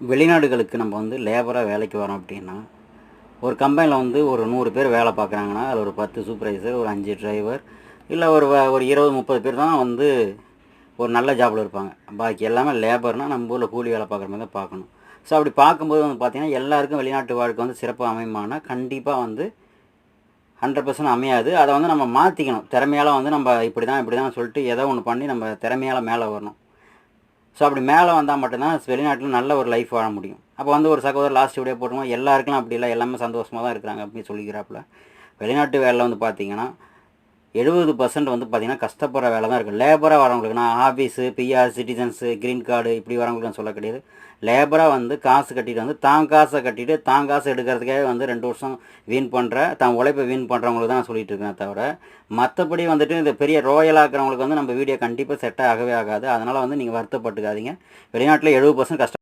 வெளிநாடுகளுக்கு நம்ம வந்து லேபராக வேலைக்கு வரோம் அப்படின்னா, ஒரு கம்பெனியில் வந்து ஒரு 100 பேர் வேலை பார்க்குறாங்கன்னா, அதில் ஒரு 10 சூப்பர்வைசர், ஒரு 5 டிரைவர், இல்லை ஒரு 20, 30 பேர் தான் வந்து ஒரு நல்ல ஜாபில் இருப்பாங்க. பாக்கி எல்லாமே லேபர்னால் நம்ம ஊரில் கூலி வேலை பார்க்குற மாதிரி தான் பார்க்கணும். ஸோ அப்படி பார்க்கும்போது வந்து பார்த்திங்கன்னா, எல்லாருக்கும் வெளிநாட்டு வாழ்க்கை வந்து சிறப்பாக அமையுமானா, கண்டிப்பாக வந்து 100% அமையாது. அதை வந்து நம்ம மாற்றிக்கணும். திறமையால் வந்து நம்ம இப்படி தான் சொல்லிட்டு ஏதோ ஒன்று பண்ணி நம்ம திறமையால் மேலே வரணும். ஸோ அப்படி மேலே வந்தால் மட்டும்தான் வெளிநாட்டில் நல்ல ஒரு லைஃப் வாழ முடியும். அப்போ வந்து ஒரு சகோதரர் லாஸ்ட் வீடியோ போட்டுருவோம், எல்லாருக்கும் அப்படி இல்லை, எல்லாமே சந்தோஷமாக தான் இருக்கிறாங்க அப்படின்னு சொல்லிக்கிறாப்புல. வெளிநாட்டு வேலையில் வந்து பார்த்திங்கன்னா 70% வந்து பார்த்திங்கன்னா கஷ்டப்படுற வேலை தான் இருக்குது. லேபராக வரவங்களுக்கு நான் office, PR, citizens, green card இப்படி வரவங்களுக்கு நான் சொல்ல கிடையாது. லேபராக வந்து காசு கட்டிட்டு வந்து தான் காசை கட்டிட்டு தான் காசு எடுக்கிறதுக்கே வந்து 2 வருஷம் வீண் பண்ணுற தான் உழைப்பை வீண் பண்ணுறவங்களுக்கு தான் நான் சொல்லிட்டு இருக்கேன் தவிர, மற்றபடி வந்துட்டு இந்த பெரிய ரோயலாக இருக்கிறவங்களுக்கு வந்து நம்ம வீடியோ கண்டிப்பாக செட் ஆகவே ஆகாது. அதனால் வந்து நீங்கள் வருத்தப்பட்டுக்காதீங்க. வெளிநாட்டில் 70% கஷ்டம்